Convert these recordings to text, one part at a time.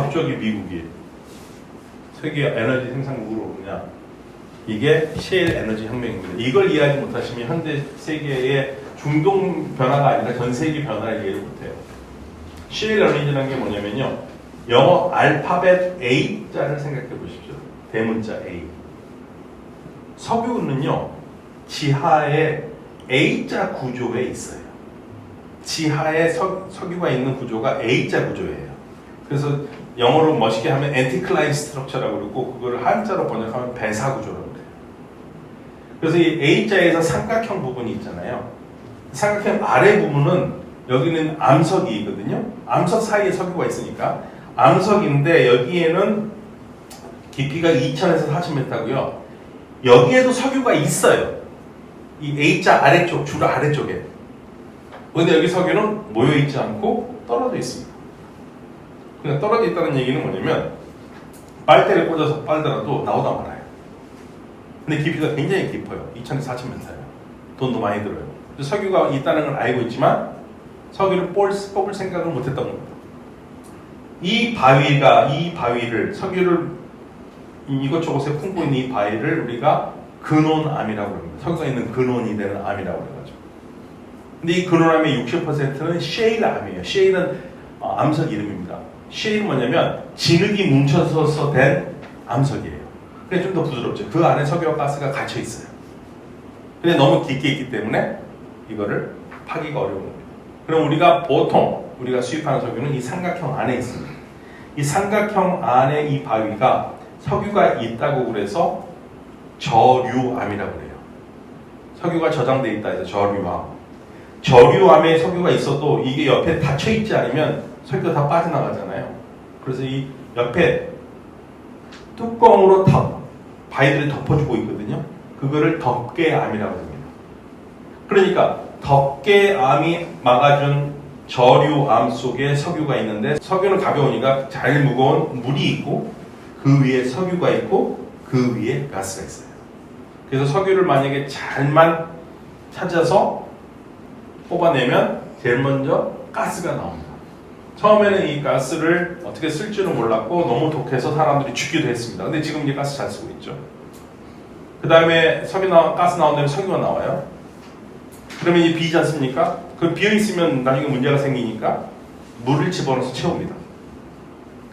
북쪽이 미국이에요. 세계 에너지 생산국으로 오냐. 이게 셰일 에너지 혁명입니다. 이걸 이해하지 못하시면 현대 세계의 중동 변화가 아니라 전 세계 변화를 이해를 못해요. 셰일 에너지라는 게 뭐냐면요. 영어 알파벳 A자를 생각해 보십시오. 대문자 A. 석유는요. 지하에 A자 구조에 있어요. 지하에 석유가 있는 구조가 A자 구조예요. 그래서 영어로 멋있게 하면 엔티클라인 스트럭처라고 그러고 그거를 한자로 번역하면 배사 구조라고 그래요. 그래서 이 A자에서 삼각형 부분이 있잖아요. 삼각형 아래 부분은 여기는 암석이거든요. 암석 사이에 석유가 있으니까 암석인데 여기에는 깊이가 2000에서 40m고요. 여기에도 석유가 있어요. 이 A자 아래쪽, 줄 아래쪽에. 근데 여기 석유는 모여있지 않고 떨어져 있습니다. 그냥 떨어져 있다는 얘기는 뭐냐면 빨대를 꽂아서 빨더라도 나오다 말아요. 근데 깊이가 굉장히 깊어요. 2000에서 40m예요. 돈도 많이 들어요. 석유가 있다는 걸 알고 있지만 석유를 뽑을 생각을 못했던 겁니다. 이 바위를 석유를 이것저것에 품고 있는 이 바위를 우리가 근원암이라고 합니다. 석유가 있는 근원이 되는 암이라고 해가지고. 근데 이 근원암의 60%는 셰일암이에요. 셰일은 암석 이름입니다. 셰일은 뭐냐면 진흙이 뭉쳐서 된 암석이에요. 그래 좀 더 부드럽죠. 그 안에 석유와 가스가 갇혀 있어요. 근데 너무 깊게 있기 때문에 이거를 파기가 어려운 겁니다. 그럼 우리가 수입하는 석유는 이 삼각형 안에 있습니다. 이 삼각형 안에 이 바위가 석유가 있다고 그래서 저류암이라고 그래요. 석유가 저장되어 있다 해서 저류암. 저류암에 석유가 있어도 이게 옆에 닫혀 있지 않으면 석유가 다 빠져나가잖아요. 그래서 이 옆에 뚜껑으로 바위들이 덮어주고 있거든요. 그거를 덮개암이라고 합니다. 그러니까 덮개암이 막아준 저류암 속에 석유가 있는데 석유는 가벼우니까 잘 무거운 물이 있고 그 위에 석유가 있고 그 위에 가스가 있어요. 그래서 석유를 만약에 잘만 찾아서 뽑아내면 제일 먼저 가스가 나옵니다. 처음에는 이 가스를 어떻게 쓸 줄은 몰랐고 너무 독해서 사람들이 죽기도 했습니다. 근데 지금 이제 가스 잘 쓰고 있죠. 그 다음에 가스 나온 다음에 석유가 나와요. 그러면 이제 비지 않습니까? 그 비어있으면 나중에 문제가 생기니까 물을 집어넣어서 채웁니다.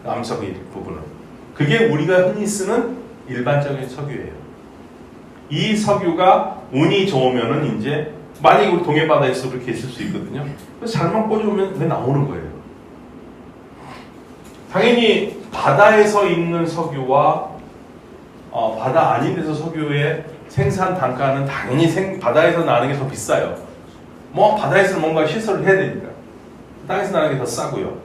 그 암석의 부분을. 그게 우리가 흔히 쓰는 일반적인 석유예요. 이 석유가 운이 좋으면은 이제 만약에 우리 동해바다에서 그렇게 있을 수 있거든요. 그래서 잘만 꽂으면 왜 나오는 거예요? 당연히 바다에서 있는 석유와 바다 아닌 데서 석유의 생산 단가는 당연히 바다에서 나는 게 더 비싸요. 바다에서 뭔가 시설을 해야 되니까. 땅에서 나는 게 더 싸고요.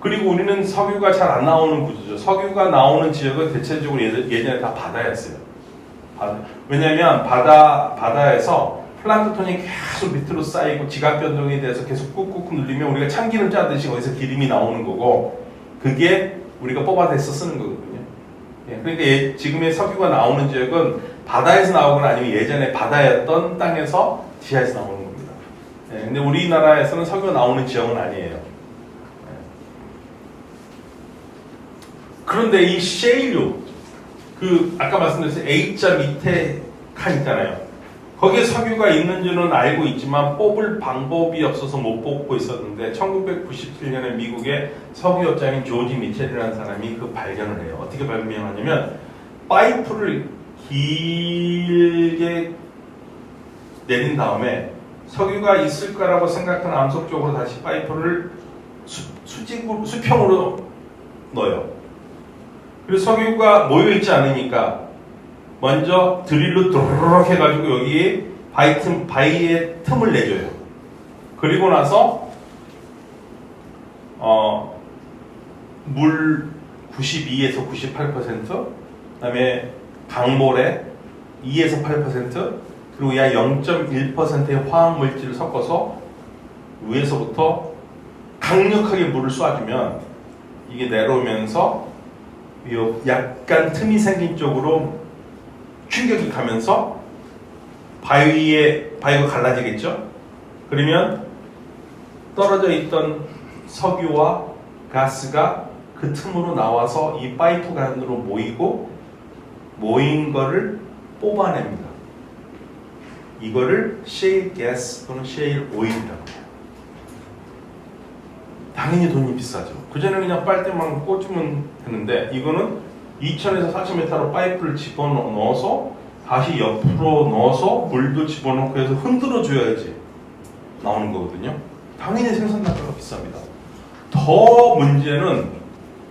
그리고 우리는 석유가 잘 안 나오는 구조죠. 석유가 나오는 지역은 대체적으로 예전에 다 바다였어요. 왜냐하면 바다에서 플랑크톤이 계속 밑으로 쌓이고 지각 변동이 돼서 계속 꾹꾹 눌리면 우리가 참기름 짜듯이 거기서 기름이 나오는 거고 그게 우리가 뽑아내서 쓰는 거거든요. 그러니까 지금의 석유가 나오는 지역은 바다에서 나오거나 아니면 예전에 바다였던 땅에서 지하에서 나오는 겁니다. 근데 우리나라에서는 석유가 나오는 지역은 아니에요. 그런데 이 셰일류, 아까 말씀드렸듯이 A자 밑에 칸 있잖아요. 거기에 석유가 있는 줄은 알고 있지만 뽑을 방법이 없어서 못 뽑고 있었는데 1997년에 미국의 석유업자인 조지 미첼이라는 사람이 그 발견을 해요. 어떻게 발견하냐면 파이프를 길게 내린 다음에 석유가 있을 거라고 생각한 암석 쪽으로 다시 파이프를 수평으로 넣어요. 그리고 석유가 모여있지 않으니까 먼저 드릴로 도르륵 해가지고 여기에 바위의 틈을 내줘요. 그리고 나서 물 92에서 98%, 그다음에 강물에 2에서 8%, 그리고 약 0.1%의 화학 물질을 섞어서 위에서부터 강력하게 물을 쏴주면 이게 내려오면서 약간 틈이 생긴 쪽으로 충격이 가면서 바위가 갈라지겠죠? 그러면 떨어져 있던 석유와 가스가 그 틈으로 나와서 이 파이프가 안으로 모인 거를 뽑아냅니다. 이거를 셰일 가스 또는 셰일 오일이라고 해요. 당연히 돈이 비싸죠. 그전에는 그냥 빨대만 꽂으면 되는데 이거는 2000에서 40m로 파이프를 집어넣어서 다시 옆으로 넣어서 물도 집어넣고 해서 흔들어 줘야지 나오는 거거든요. 당연히 생산 단가가 비쌉니다. 더 문제는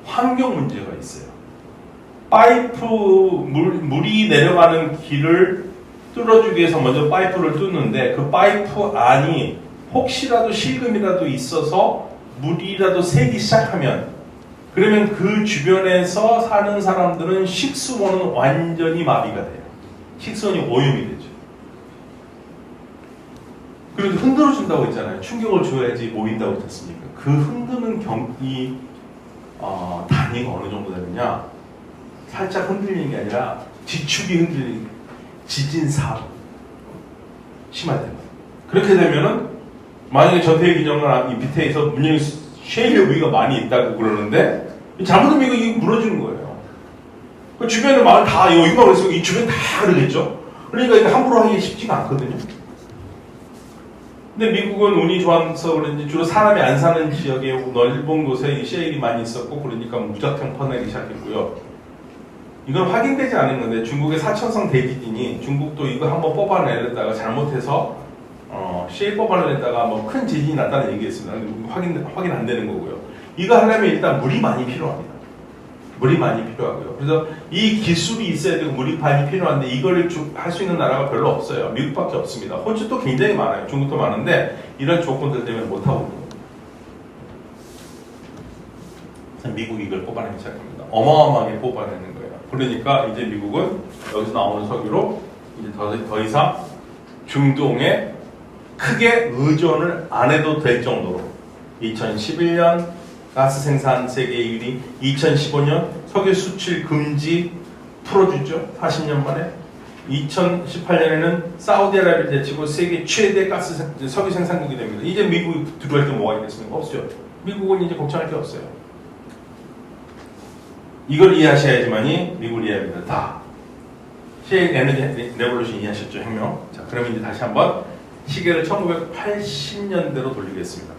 환경 문제가 있어요. 파이프 물이 내려가는 길을 뚫어주기 위해서 먼저 파이프를 뚫는데 그 파이프 안이 혹시라도 실금이라도 있어서 물이라도 새기 시작하면 그러면 그 주변에서 사는 사람들은 식수원은 완전히 마비가 돼요. 식수원이 오염이 되죠. 그래도 흔들어준다고 했잖아요. 충격을 줘야지 모인다고 했지 않습니까? 그 흔드는 단위가 어느 정도 되느냐, 살짝 흔들리는 게 아니라 지축이 흔들리는 게 지진 사고 심할 때는 그렇게 되면은 만약에 전태일 기념관 이 밑에서 분명히 셰일 여기가 많이 있다고 그러는데 잘못하면 이거 무너지는 거예요. 그 주변에 마을 다 여기만 그랬으면 이 주변 다 그러겠죠. 그러니까 이거 함부로 하기 쉽지가 않거든요. 근데 미국은 운이 좋아서 그런지 주로 사람이 안 사는 지역에 넓은 곳에 이 셰일이 많이 있었고 그러니까 무작정 퍼내기 시작했고요. 이건 확인되지 않은 건데 중국의 사천성 대지진이 중국도 이거 한번 뽑아내려다가 잘못해서 셰일 뽑아내려다가 뭐 큰 지진이 났다는 얘기였습니다. 확인 안 되는 거고요. 이거 하려면 일단 물이 많이 필요합니다. 물이 많이 필요하고요. 그래서 이 기술이 있어야 되고 물이 많이 필요한데 이걸 할 수 있는 나라가 별로 없어요. 미국밖에 없습니다. 호주도 굉장히 많아요. 중국도 많은데 이런 조건들 때문에 못하고 있는 겁니다. 그래서 미국이 이걸 뽑아내기 시작합니다. 어마어마하게 뽑아내는 거예요. 그러니까 이제 미국은 여기서 나오는 석유로 이제 더 이상 중동에 크게 의존을 안 해도 될 정도로 2011년 가스 생산 세계 1위, 2015년 석유 수출 금지 풀어주죠. 40년 만에. 2018년에는 사우디아라비아 제치고 세계 최대 석유 생산국이 됩니다. 이제 미국이 들어갈 때 뭐가 있겠습니까? 없죠. 미국은 이제 걱정할 게 없어요. 이걸 이해하셔야지만이 미국을 이해합니다. 다. 셰일 에너지 레볼루션 이해하셨죠? 혁명. 자, 그럼 이제 다시 한번 시계를 1980년대로 돌리겠습니다.